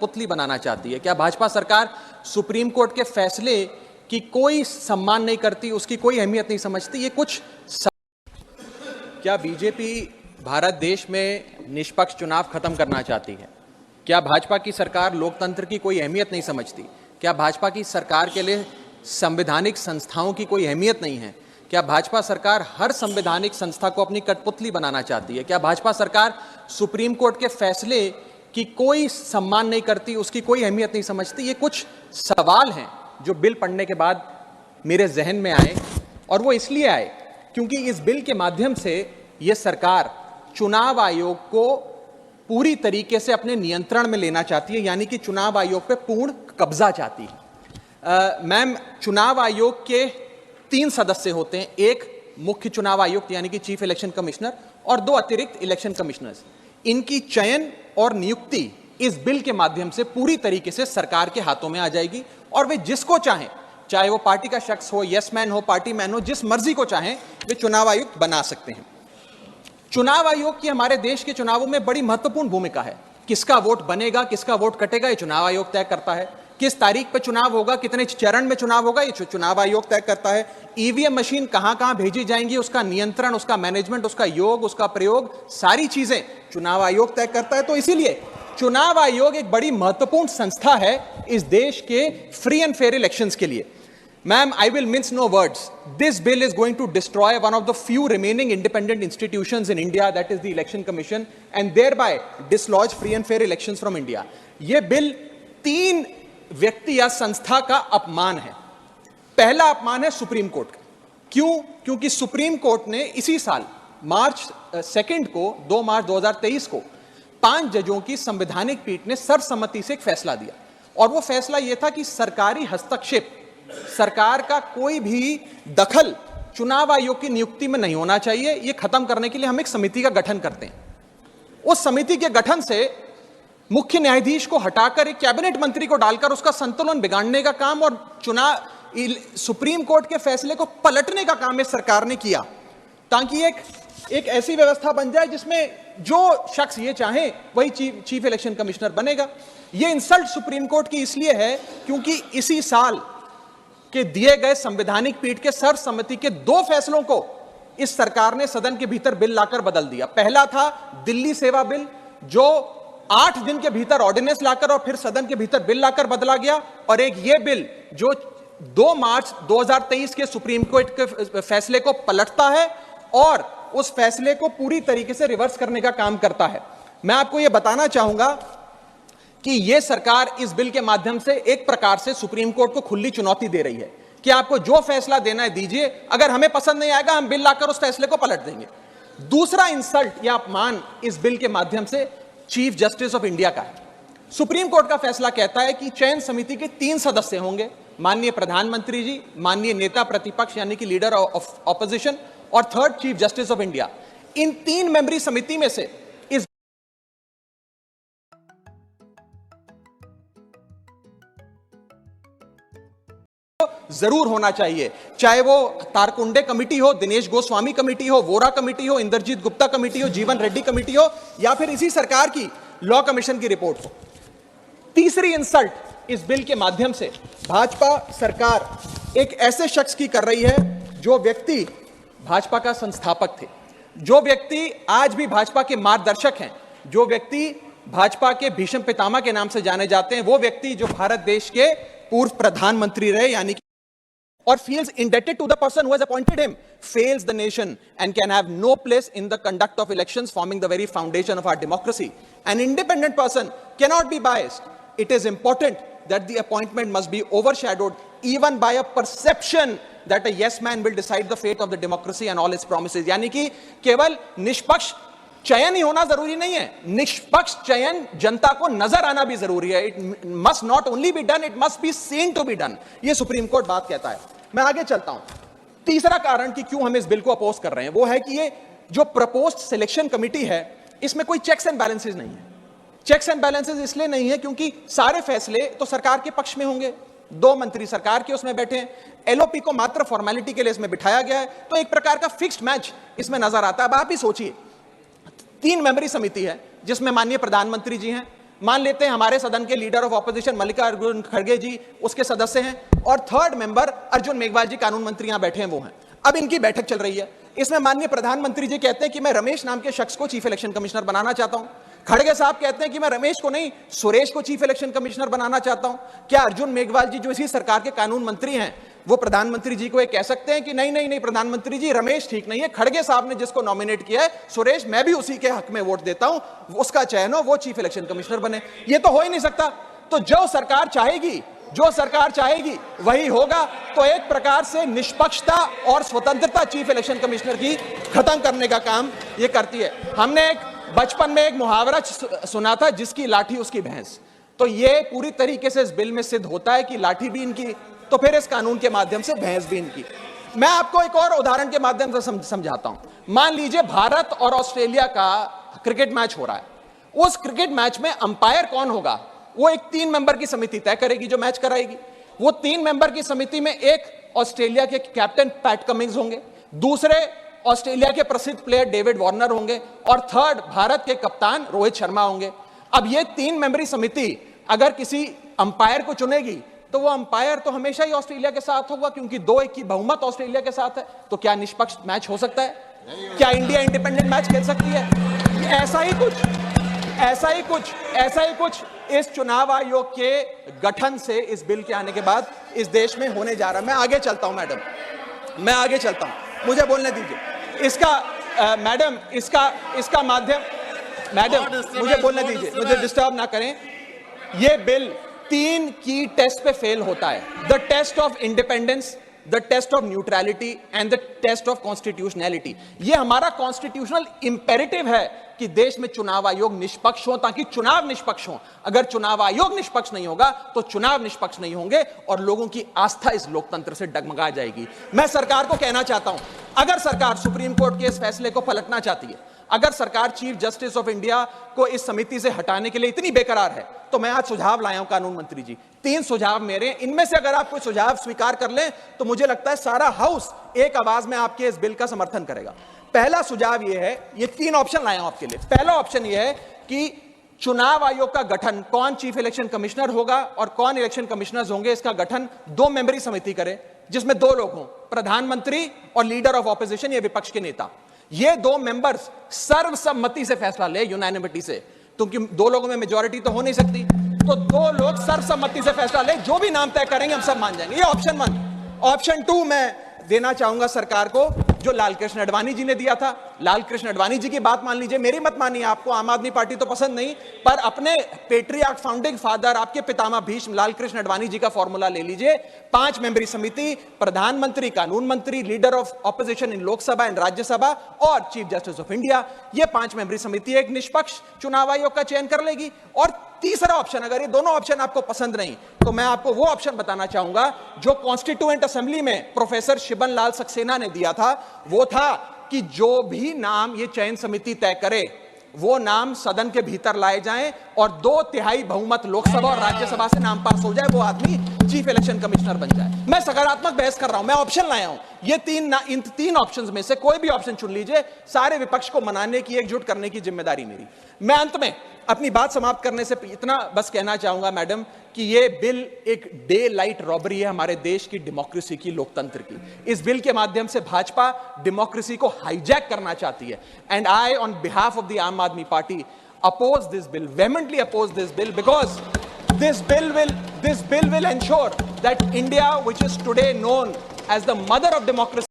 पुतली बनाना चाहती है। क्या भाजपा सरकार सुप्रीम कोर्ट के फैसले की कोई सम्मान नहीं करती, उसकी कोई अहमियत नहीं समझती? क्या बीजेपी भारत देश में निष्पक्ष चुनाव खत्म करना चाहती है? क्या भाजपा की सरकार लोकतंत्र की कोई अहमियत नहीं समझती? क्या भाजपा की सरकार के लिए संवैधानिक संस्थाओं की कोई अहमियत नहीं है? क्या भाजपा सरकार हर संवैधानिक संस्था को अपनी कठपुतली बनाना चाहती है? क्या भाजपा सरकार सुप्रीम कोर्ट के फैसले की कोई सम्मान नहीं करती, उसकी कोई अहमियत नहीं समझती? ये कुछ सवाल हैं जो बिल पढ़ने के बाद मेरे जहन में आए, और वो इसलिए आए क्योंकि इस बिल के माध्यम से ये सरकार चुनाव आयोग को पूरी तरीके से अपने नियंत्रण में लेना चाहती है, यानी कि चुनाव आयोग पे पूर्ण कब्जा चाहती है। मैम, चुनाव आयोग के 3 सदस्य होते हैं, एक मुख्य चुनाव आयुक्त यानी कि चीफ इलेक्शन कमिश्नर और 2 अतिरिक्त इलेक्शन कमिश्नर्स। इनकी चयन और नियुक्ति इस बिल के माध्यम से पूरी तरीके से सरकार के हाथों में आ जाएगी, और वे जिसको चाहें, चाहे वो पार्टी का शख्स हो, यस मैन हो, पार्टी मैन हो, जिस मर्जी को चाहें वे चुनाव आयुक्त बना सकते हैं। चुनाव आयोग की हमारे देश के चुनावों में बड़ी महत्वपूर्ण भूमिका है। किसका वोट बनेगा, किसका वोट कटेगा, ये चुनाव आयोग तय करता है। किस तारीख पर चुनाव होगा, कितने चरण में चुनाव होगा, ये चुनाव आयोग तय करता है। ईवीएम मशीन कहां कहां भेजी जाएंगी, उसका नियंत्रण, उसका मैनेजमेंट, उसका योग, उसका प्रयोग, सारी चीजें चुनाव आयोग तय करता है। तो इसीलिए चुनाव आयोग एक बड़ी महत्वपूर्ण संस्था है इस देश के फ्री एंड फेयर इलेक्शंस के लिए। Ma'am, I will mince no words. This bill is going to destroy one of the few remaining independent institutions in India, that is the Election Commission, and thereby dislodge free and fair elections from India. ये bill 3 व्यक्ति या संस्था का अपमान है। पहला अपमान है सुप्रीम कोर्ट का। क्यों? क्योंकि सुप्रीम कोर्ट ने इसी साल मार्च 2 को 2 मार्च 2023 को 5 जजों की संवैधानिक पीठ ने सर्वसम्मति से एक फैसला दिया, और वो फैसला यह था कि सरकारी हस्तक्षेप, सरकार का कोई भी दखल चुनाव आयोग की नियुक्ति में नहीं होना चाहिए। यह खत्म करने के लिए हम एक समिति का गठन करते हैं। उस समिति के गठन से मुख्य न्यायाधीश को हटाकर एक कैबिनेट मंत्री को डालकर उसका संतुलन बिगाड़ने का काम और सुप्रीम कोर्ट के फैसले को पलटने का काम इस सरकार ने किया, ताकि एक ऐसी व्यवस्था बन जाए जिसमें जो शख्स ये चाहे वही चीफ इलेक्शन कमिश्नर बनेगा। यह इंसल्ट सुप्रीम कोर्ट की इसलिए है क्योंकि इसी साल के दिए गए संवैधानिक पीठ के सर्वसम्मति के 2 फैसलों को इस सरकार ने सदन के भीतर बिल लाकर बदल दिया। पहला था दिल्ली सेवा बिल, जो 8 दिन के भीतर ऑर्डिनेंस लाकर और फिर सदन के भीतर बिल लाकर बदला गया, और एक ये बिल जो 2 मार्च 2023 के सुप्रीम कोर्ट के फैसले को पलटता है और उस फैसले को पूरी तरीके से रिवर्स करने का काम करता है। मैं आपको यह बताना चाहूंगा कि यह सरकार इस बिल के माध्यम से एक प्रकार से सुप्रीम कोर्ट को खुली चुनौती दे रही है कि आपको जो फैसला देना है दीजिए, अगर हमें पसंद नहीं आएगा हम बिल लाकर उस फैसले को पलट देंगे। दूसरा इंसल्ट या अपमान इस बिल के माध्यम से चीफ जस्टिस ऑफ इंडिया का है। सुप्रीम कोर्ट का फैसला कहता है कि चयन समिति के 3 सदस्य होंगे, माननीय प्रधानमंत्री जी, माननीय नेता प्रतिपक्ष यानी कि लीडर ऑफ ऑपोजिशन, और 3rd chief justice of India. इन 3 मेंबरी समिति में से इस जरूर होना चाहिए, चाहे वो तारकुंडे कमेटी हो, दिनेश गोस्वामी कमेटी हो, वोरा कमेटी हो, इंद्रजीत गुप्ता कमेटी हो, जीवन रेड्डी कमेटी हो, या फिर इसी सरकार की लॉ कमीशन की रिपोर्ट हो। तीसरी इंसल्ट इस बिल के माध्यम से भाजपा सरकार एक ऐसे शख्स की कर रही है जो व्यक्ति भाजपा का संस्थापक थे, जो व्यक्ति आज भी भाजपा के मार्गदर्शक हैं, जो व्यक्ति भाजपा के भीष्म पितामह के नाम से जाने जाते हैं, वो व्यक्ति जो भारत देश के पूर्व प्रधानमंत्री रहे, यानी कि or feels indebted to the person who has appointed him, fails the nation and can have no place in the conduct of elections, forming the very foundation of our democracy. An independent person cannot be biased. It is important that the appointment must be overshadowed even by a perception that a yes man will decide the fate of the democracy and all its promises. यानी कि केवल निष्पक्ष चयन ही होना जरूरी नहीं है, निष्पक्ष चयन जनता को नजर आना भी जरूरी है। It must not only be done, it must be seen to be done. ये सुप्रीम कोर्ट बात कहता है। मैं आगे चलता हूं। तीसरा कारण कि क्यों हम इस बिल को अपोज कर रहे हैं वो है कि ये जो प्रपोज्ड सिलेक्शन कमिटी है, इसमें कोई चेक्स एंड बैलेंसेस नहीं है। चेक्स एंड बैलेंसेस इसलिए नहीं है क्योंकि सारे फैसले तो सरकार के पक्ष में होंगे, 2 मंत्री सरकार के उसमें बैठे हैं, एलओपी को मात्र फॉर्मेलिटी के लिए इसमें बिठाया गया है, तो एक प्रकार का फिक्स्ड मैच इसमें नजर आता है। अब आप ही सोचिए, 3 मेंबरी समिति है जिसमें माननीय प्रधानमंत्री जी हैं, मान लेते हैं हमारे सदन के लीडर ऑफ ऑपोजिशन मल्लिकार्जुन खड़गे जी उसके सदस्य हैं, और थर्ड मेंबर अर्जुन मेघवाल जी कानून मंत्री यहां बैठे हैं, वो हैं। अब इनकी बैठक चल रही है, इसमें माननीय प्रधानमंत्री जी कहते हैं कि मैं रमेश नाम के शख्स को चीफ इलेक्शन कमिश्नर बनाना चाहता हूं। खड़गे साहब कहते हैं कि मैं रमेश को नहीं, सुरेश को चीफ इलेक्शन कमिश्नर बनाना चाहता हूं। क्या अर्जुन मेघवाल जी जो इसी सरकार के कानून मंत्री हैं, वो प्रधानमंत्री जी को ये कह सकते हैं कि नहीं नहीं नहीं प्रधानमंत्री जी, रमेश ठीक नहीं है, खड़गे साहब ने जिसको नॉमिनेट किया है सुरेश, मैं भी उसी के हक में वोट देता हूं, उसका चयन हो, वो चीफ इलेक्शन कमिश्नर बने? ये तो हो ही नहीं सकता। तो जो सरकार चाहेगी वही होगा। तो एक प्रकार से निष्पक्षता और स्वतंत्रता चीफ इलेक्शन कमिश्नर की खत्म करने का काम ये करती है। हमने एक बचपन में एक मुहावरा सुना था, जिसकी लाठी उसकी भैंस। तो ये पूरी तरीके से इस बिल में सिद्ध होता है कि लाठी भी इनकी, तो फिर इस कानून के माध्यम से भैंस भी इनकी। मैं आपको एक और उदाहरण के माध्यम से समझाता हूं। मान लीजिए भारत और ऑस्ट्रेलिया का क्रिकेट मैच हो रहा है। उस क्रिकेट मैच में अंपायर कौन होगा, वो एक 3 मेंबर की समिति तय करेगी जो मैच कराएगी। वो 3 मेंबर की समिति में एक ऑस्ट्रेलिया के कैप्टन पैट कमिंग्स होंगे, दूसरे ऑस्ट्रेलिया के प्रसिद्ध प्लेयर डेविड वार्नर होंगे, और थर्ड भारत के कप्तान रोहित शर्मा होंगे। अब ये 3 मेंबरी समिति अगर किसी अंपायर को चुनेगी, तो वो अंपायर तो हमेशा ही ऑस्ट्रेलिया के साथ होगा, क्योंकि 2-1 की बहुमत ऑस्ट्रेलिया के साथ है। तो क्या निष्पक्ष मैच हो सकता है? क्या इंडिया इंडिपेंडेंट मैच खेल सकती है? ऐसा ही कुछ इस चुनाव आयोग के गठन से, इस बिल के आने के बाद इस देश में होने जा रहा है। मैं आगे चलता हूं मैडम, मुझे बोलने दीजिए। इसका माध्यम, मैडम मुझे बोलने दीजिए, मुझे डिस्टर्ब ना करें। यह बिल 3 की टेस्ट पे फेल होता है, the test of independence, the test of neutrality and the test of constitutionality. ये हमारा कॉन्स्टिट्यूशनल इंपेरेटिव है कि देश में चुनाव आयोग निष्पक्ष हो, ताकि चुनाव निष्पक्ष हो। अगर चुनाव आयोग निष्पक्ष नहीं होगा तो चुनाव निष्पक्ष नहीं होंगे और लोगों की आस्था इस लोकतंत्र से डगमगा जाएगी। मैं सरकार को कहना चाहता हूं, अगर सरकार सुप्रीम कोर्ट के इस फैसले को पलटना चाहती है, अगर सरकार चीफ जस्टिस ऑफ इंडिया को इस समिति से हटाने के लिए इतनी बेकरार है, तो मैं आज सुझाव लाया हूं कानून मंत्री जी। 3 सुझाव मेरे, इनमें से अगर आप कोई सुझाव स्वीकार कर लें तो मुझे लगता है सारा हाउस एक आवाज में आपके इस बिल का समर्थन करेगा। पहला सुझाव यह है, ये 3 ऑप्शन लाया हूं आपके लिए। पहला ऑप्शन यह है कि चुनाव आयोग का गठन, कौन चीफ इलेक्शन कमिश्नर होगा और कौन इलेक्शन कमिश्नर्स होंगे, इसका गठन 2 मेंबरी समिति करे, जिसमें 2 लोग हों, प्रधानमंत्री और लीडर ऑफ ऑपोजिशन, ये विपक्ष के नेता। ये 2 मेंबर्स सर्वसम्मति से फैसला ले, यूनानिमिटी से, क्योंकि 2 लोगों में मेजॉरिटी तो हो नहीं सकती। तो 2 लोग सर्वसम्मति से फैसला ले, जो भी नाम तय करेंगे हम सब मान जाएंगे। ये ऑप्शन 1। ऑप्शन 2 मैं देना चाहूंगा सरकार को, जो लालकृष्ण अडवाणी जी ने दिया था। लालकृष्ण अडवाणी जी की बात मान लीजिए, मेरी मत मानिए, आपको आम आदमी पार्टी तो पसंद नहीं, पर अपने पेट्रियार्क फाउंडिंग फादर, आपके पितामह भीष्म लालकृष्ण अडवाणी जी का फॉर्मूला ले लीजिए। 5 मेंबरी समिति, प्रधानमंत्री, कानून मंत्री, leader of opposition in Lok Sabha and Rajya Sabha और चीफ जस्टिस ऑफ इंडिया। ये 5 मेंबरी समिति एक निष्पक्ष चुनाव आयोग का चयन कर लेगी। और तीसरा ऑप्शन, अगर ये दोनों ऑप्शन आपको पसंद नहीं, तो मैं आपको वो ऑप्शन बताना चाहूंगा जो कॉन्स्टिट्यूएंट असेंबली में प्रोफेसर शिबन लाल सक्सेना ने दिया था। वो था कि जो भी नाम ये चयन समिति तय करे, वो नाम सदन के भीतर लाए जाएं और 2/3 बहुमत लोकसभा और राज्यसभा से नाम पास हो जाए, वो आदमी चीफ इलेक्शन कमिश्नर बन जाए। मैं सकारात्मक बहस कर रहा हूं, मैं ऑप्शन लाया हूं। ये इन 3 ऑप्शंस में से कोई भी ऑप्शन चुन लीजिए, सारे विपक्ष को मनाने की, एकजुट करने की जिम्मेदारी मेरी। मैं अंत में अपनी बात समाप्त करने से इतना बस कहना चाहूंगा मैडम, कि ये बिल एक डे लाइट रॉबरी है हमारे देश की डेमोक्रेसी की, लोकतंत्र की। इस बिल के माध्यम से भाजपा डेमोक्रेसी को हाईजैक करना चाहती है। And I on behalf of the आम आदमी party oppose this bill, vehemently oppose this bill, because this bill will ensure that India, which is today known as the mother of democracy,